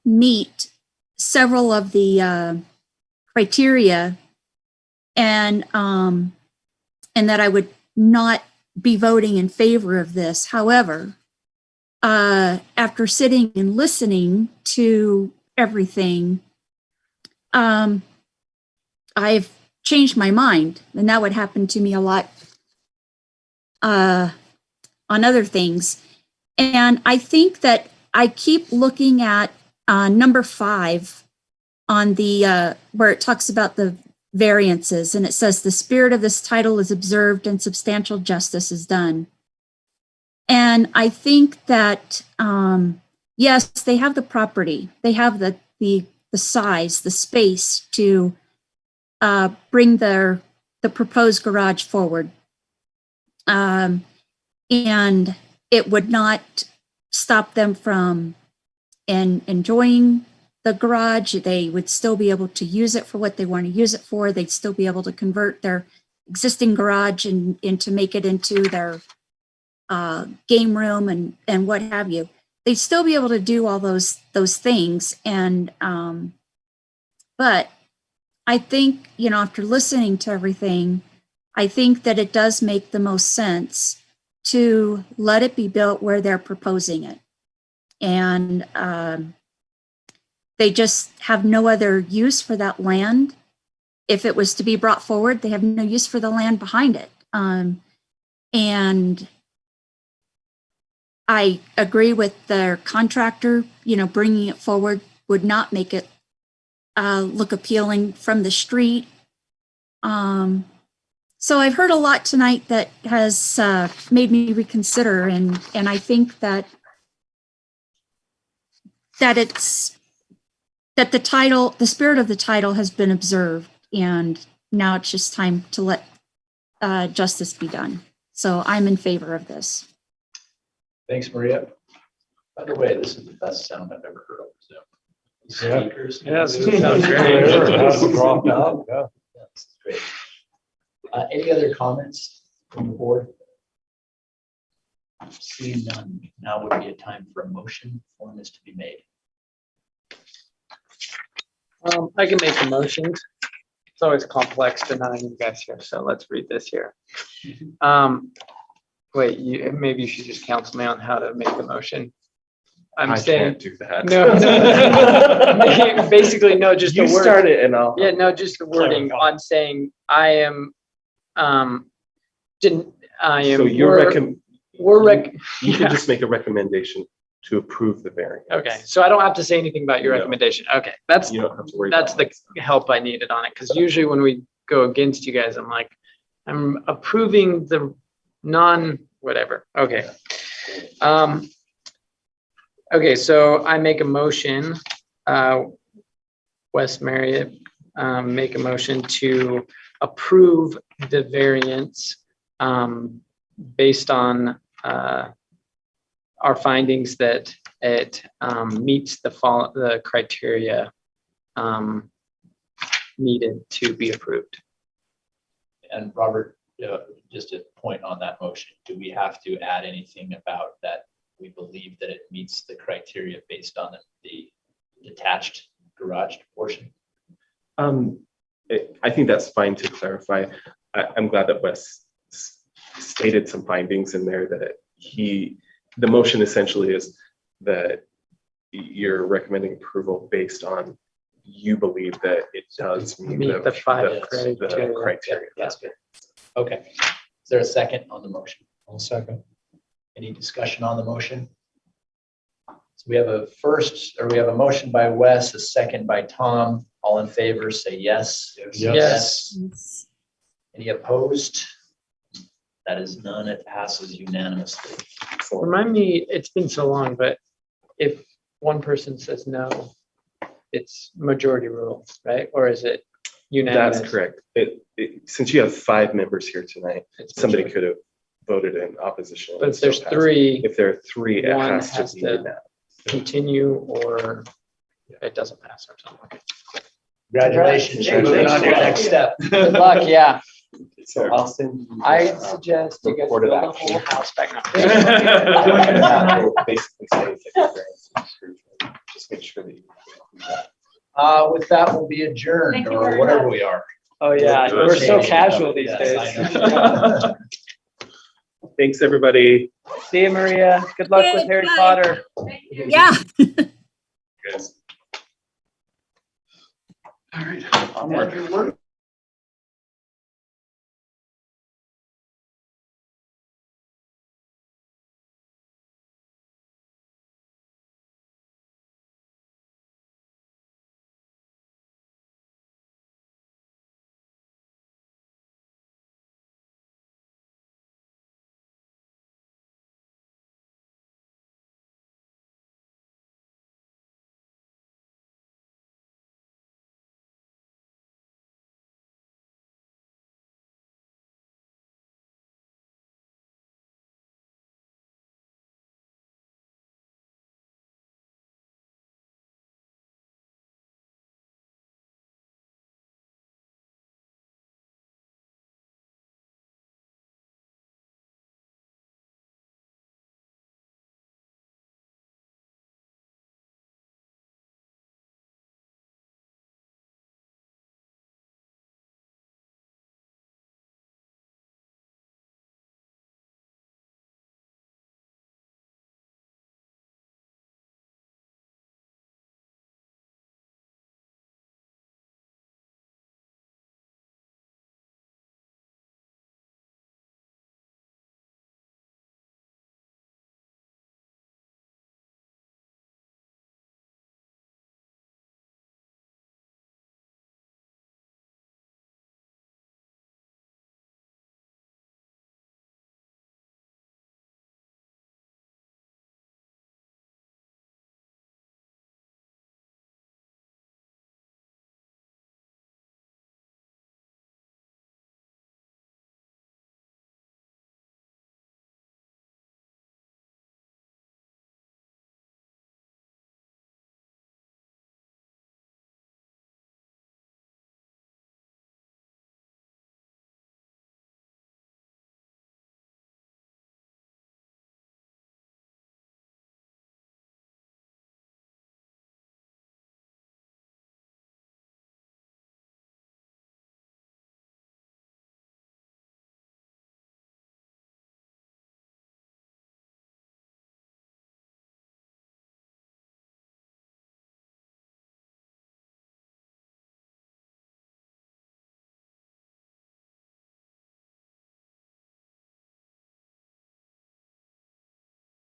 meet several of the criteria, and that I would not be voting in favor of this. However, after sitting and listening to everything, I've changed my mind, and that would happen to me a lot on other things. And I think that I keep looking at number 5 on the where it talks about the variances, and it says the spirit of this title is observed and substantial justice is done. And I think that yes, they have the property, they have the size, the space to bring the proposed garage forward, and it would not stop them from enjoying the garage. They would still be able to use it for what they want to use it for. They'd still be able to convert their existing garage into make it into their game room and what have you. They'd still be able to do all those things. And but I think, you know, after listening to everything, I think that it does make the most sense to let it be built where they're proposing it. And they just have no other use for that land. If it was to be brought forward, they have no use for the land behind it. And I agree with their contractor, you know, bringing it forward would not make it look appealing from the street. So I've heard a lot tonight that has made me reconsider, and I think that the title, the spirit of the title has been observed, and now it's just time to let justice be done. So I'm in favor of this. Thanks, Maria. By the way, this is the best sound I've ever heard over Zoom. These Yeah. speakers. Yes, it sounds great. It hasn't dropped out, yeah. Yeah, this is great. Any other comments from the board? Seeing none, now would be a time for a motion for this to be made. I can make the motions. It's always complex denying you guys here, so let's read this here. Wait, maybe you should just counsel me on how to make the motion. I'm I saying, can't do that. no, basically, no, just the You word. start it and I'll. Yeah, no, just the wording. Clarify. I'm saying I am, So you're you can just make a recommendation to approve the variance. okay, so I don't have to say anything about your No. recommendation. Okay, that's You don't have to worry. that's about the help I needed on it, because usually when we go against you guys, I'm like, I'm approving the whatever. Okay. Okay, so I make a motion, Wes Marriott, make a motion to approve the variance based on our findings that it meets the criteria needed to be approved. And Robert, just a point on that motion, do we have to add anything about that? We believe that it meets the criteria based on the detached garage portion. I think that's fine to clarify. I'm glad that Wes stated some findings in there that the motion essentially is that you're recommending approval based on you believe that it does meet the 5 the criteria. That's good. Okay. Is there a second on the motion? I'll second. Any discussion on the motion? So we have a motion by Wes, a second by Tom. All in favor, say yes. Yes. Any opposed? That is none. It passes unanimously. Remind me, it's been so long, but if one person says no, it's majority rule, right? Or is it unanimous? That's correct. Since you have 5 members here tonight, It's somebody majority. could have voted in opposition. But if there's 3, If there are 3, it one has has to be to- unanimous. continue or it doesn't pass or something. Okay. Congratulations. You're moving on to your next step. Good luck, yeah. So I'll send you. I suggest you guys report build of a action. whole house back now. And that will basically say that the variance is approved. Just make sure that you include that. With that, we'll be adjourned Thank you or very whatever much. we are. Oh, yeah, we're so casual these Yes, days. I know. Thanks, everybody. See you, Maria. Good luck with Okay, Harry bye. Potter. Yeah. All right, onward.